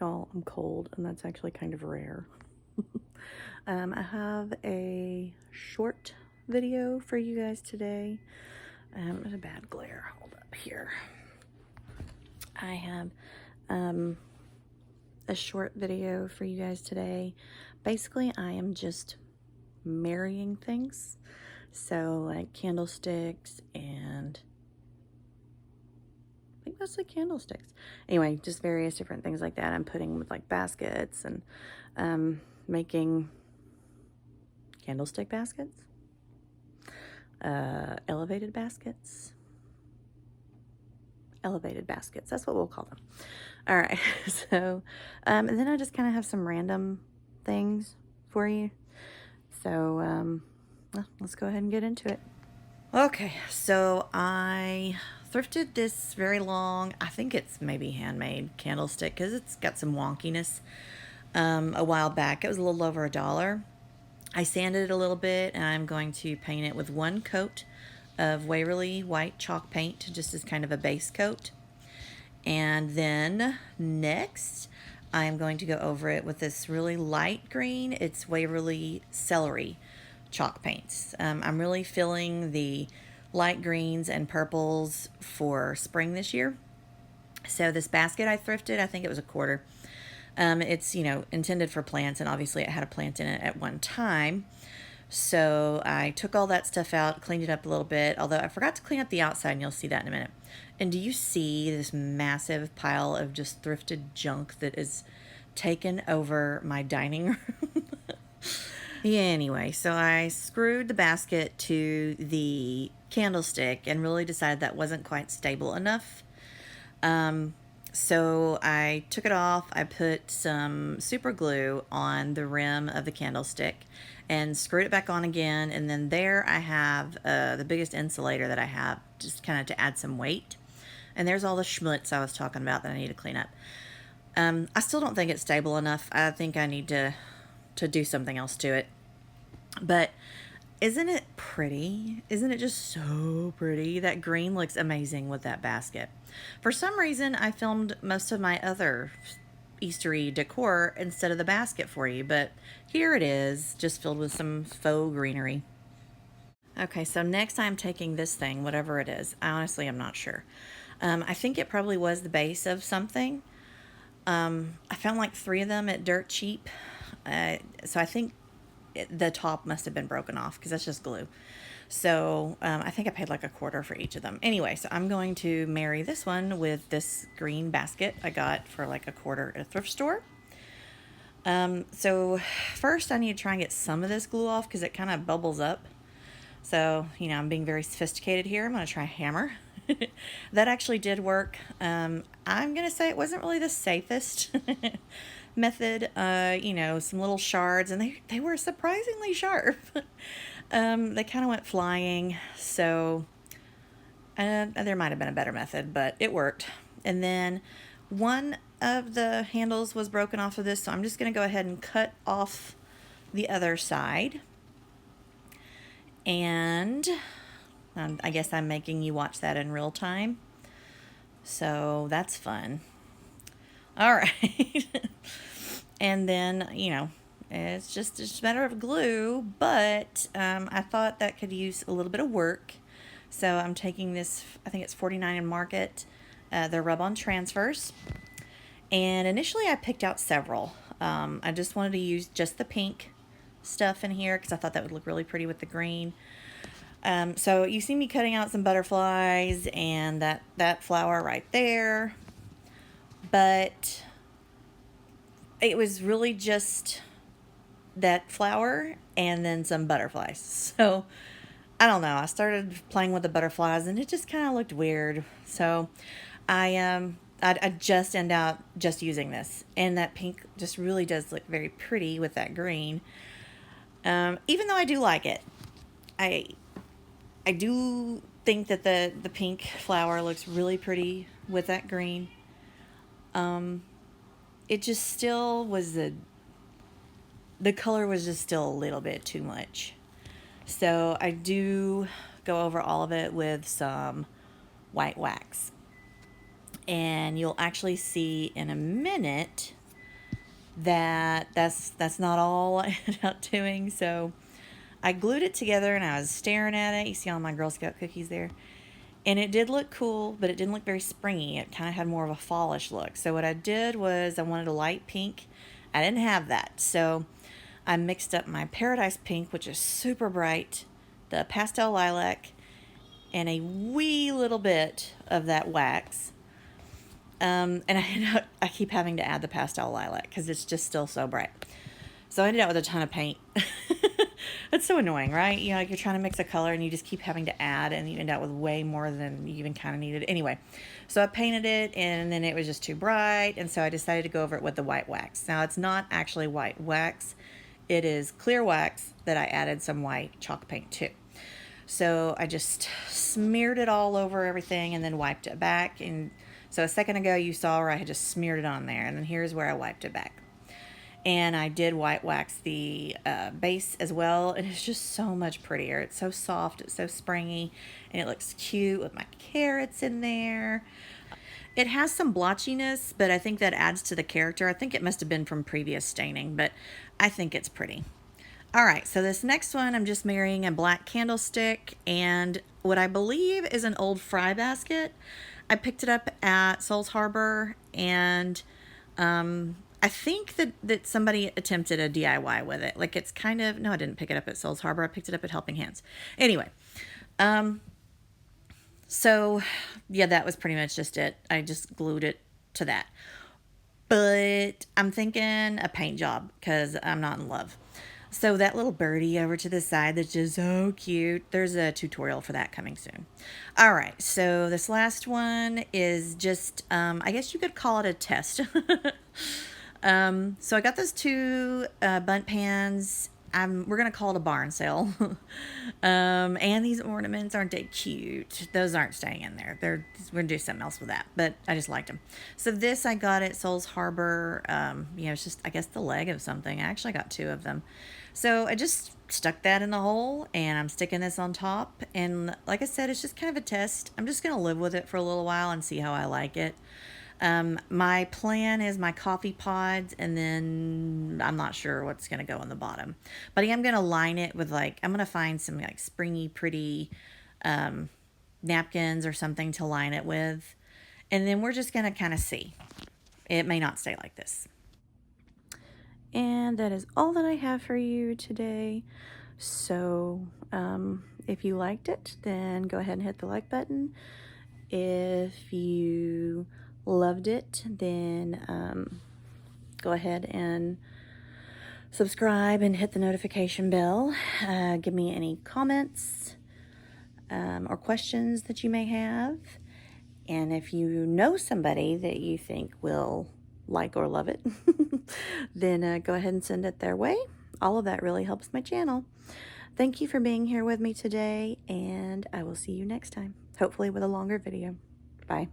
Y'all, I'm cold, and that's actually kind of rare. I have a short video for you guys today. There's a bad glare. Hold up here. I have a short video for you guys today. Basically, I am just marrying things. So, like candlesticks and I think mostly candlesticks. Anyway, just various different things like that. I'm putting with like baskets and making candlestick baskets, elevated baskets. Elevated baskets, that's what we'll call them. All right, so, and then I just kind of have some random things for you. So, well, let's go ahead and get into it. Okay, so I thrifted this very long, I think it's maybe handmade candlestick because it's got some wonkiness a while back. It was a little over $1. I sanded it a little bit and I'm going to paint it with one coat of Waverly white chalk paint, just as kind of a base coat. And then next, I'm going to go over it with this really light green. It's Waverly Celery chalk paints. I'm really feeling the light greens and purples for spring this year. So this basket I thrifted, I think it was $1. It's, intended for plants, and obviously it had a plant in it at one time. So I took all that stuff out, cleaned it up a little bit, although I forgot to clean up the outside, and you'll see that in a minute. And do you see this massive pile of just thrifted junk that is taken over my dining room? Yeah, anyway, so I screwed the basket to the candlestick and really decided that wasn't quite stable enough. So I took it off. I put some super glue on the rim of the candlestick and screwed it back on again. And then there I have the biggest insulator that I have, just kind of to add some weight. And there's all the schmutz I was talking about that I need to clean up. I still don't think it's stable enough. I think I need to do something else to it. But isn't it pretty? Isn't it just so pretty? That green looks amazing with that basket. For some reason, I filmed most of my other Eastery decor instead of the basket for you, but here it is, just filled with some faux greenery. Okay, so next I'm taking this thing, whatever it is. I honestly am not sure. I think it probably was the base of something. I found like 3 of them at Dirt Cheap. So I think the top must have been broken off because that's just glue. So I think I paid like $1 for each of them. Anyway, so I'm going to marry this one with this green basket I got for like $1 at a thrift store. So first I need to try and get some of this glue off because it kind of bubbles up. So, I'm being very sophisticated here. I'm going to try a hammer. That actually did work. I'm going to say it wasn't really the safest method. Some little shards, and they were surprisingly sharp. They kind of went flying, so there might have been a better method, but it worked. And then one of the handles was broken off of this, so I'm just going to go ahead and cut off the other side. And I guess I'm making you watch that in real time. So that's fun. All right. And then, it's just a matter of glue, but I thought that could use a little bit of work. So I'm taking this, I think it's 49 in Market. They're rub-on transfers. And initially I picked out several. I just wanted to use just the pink stuff in here because I thought that would look really pretty with the green. So you see me cutting out some butterflies and that flower right there, but it was really just that flower and then some butterflies. So I don't know, I started playing with the butterflies and it just kind of looked weird. So I just end out just using this, and that pink just really does look very pretty with that green. Even though I do like it, I do think that the pink flower looks really pretty with that green. It just still was the color was just still a little bit too much. So I do go over all of it with some white wax. And you'll actually see in a minute that's not all I ended up doing. So I glued it together and I was staring at it. You see all my Girl Scout cookies there. And it did look cool, but it didn't look very springy. It kind of had more of a fallish look. So what I did was I wanted a light pink. I didn't have that. So I mixed up my Paradise Pink, which is super bright, the pastel lilac, and a wee little bit of that wax. And I keep having to add the pastel lilac because it's just still so bright. So I ended up with a ton of paint. That's so annoying, right? You know, like you're trying to mix a color and you just keep having to add and you end up with way more than you even kind of needed. Anyway, so I painted it and then it was just too bright. And so I decided to go over it with the white wax. Now it's not actually white wax. It is clear wax that I added some white chalk paint to. So I just smeared it all over everything and then wiped it back. And so a second ago you saw where I had just smeared it on there. And then here's where I wiped it back. And I did white wax the base as well. And it's just so much prettier. It's so soft. It's so springy. And it looks cute with my carrots in there. It has some blotchiness, but I think that adds to the character. I think it must have been from previous staining, but I think it's pretty. All right, so this next one, I'm just marrying a black candlestick and what I believe is an old fry basket. I picked it up at Souls Harbor, and I think that somebody attempted a DIY with it. Like it's kind of, no, I didn't pick it up at Souls Harbor. I picked it up at Helping Hands. Anyway, so yeah, that was pretty much just it. I just glued it to that. But I'm thinking a paint job because I'm not in love. So that little birdie over to the side that's just so cute. There's a tutorial for that coming soon. All right, so this last one is just, I guess you could call it a test. So I got those two bunt pans. We're going to call it a barn sale. And these ornaments, aren't they cute? Those aren't staying in there. We're going to do something else with that, but I just liked them. So this I got at Souls Harbor. You know, it's just, I guess, the leg of something. I actually got two of them. So I just stuck that in the hole, and I'm sticking this on top. And like I said, it's just kind of a test. I'm just going to live with it for a little while and see how I like it. My plan is my coffee pods, and then I'm not sure what's going to go in the bottom, but I am going to line it with I'm going to find some springy, pretty, napkins or something to line it with. And then we're just going to kind of see. It may not stay like this. And that is all that I have for you today. So, if you liked it, then go ahead and hit the like button. If you loved it, then go ahead and subscribe and hit the notification bell. Give me any comments or questions that you may have. And if you know somebody that you think will like or love it, then go ahead and send it their way. All of that really helps my channel. Thank you for being here with me today, and I will see you next time, hopefully with a longer video. Bye.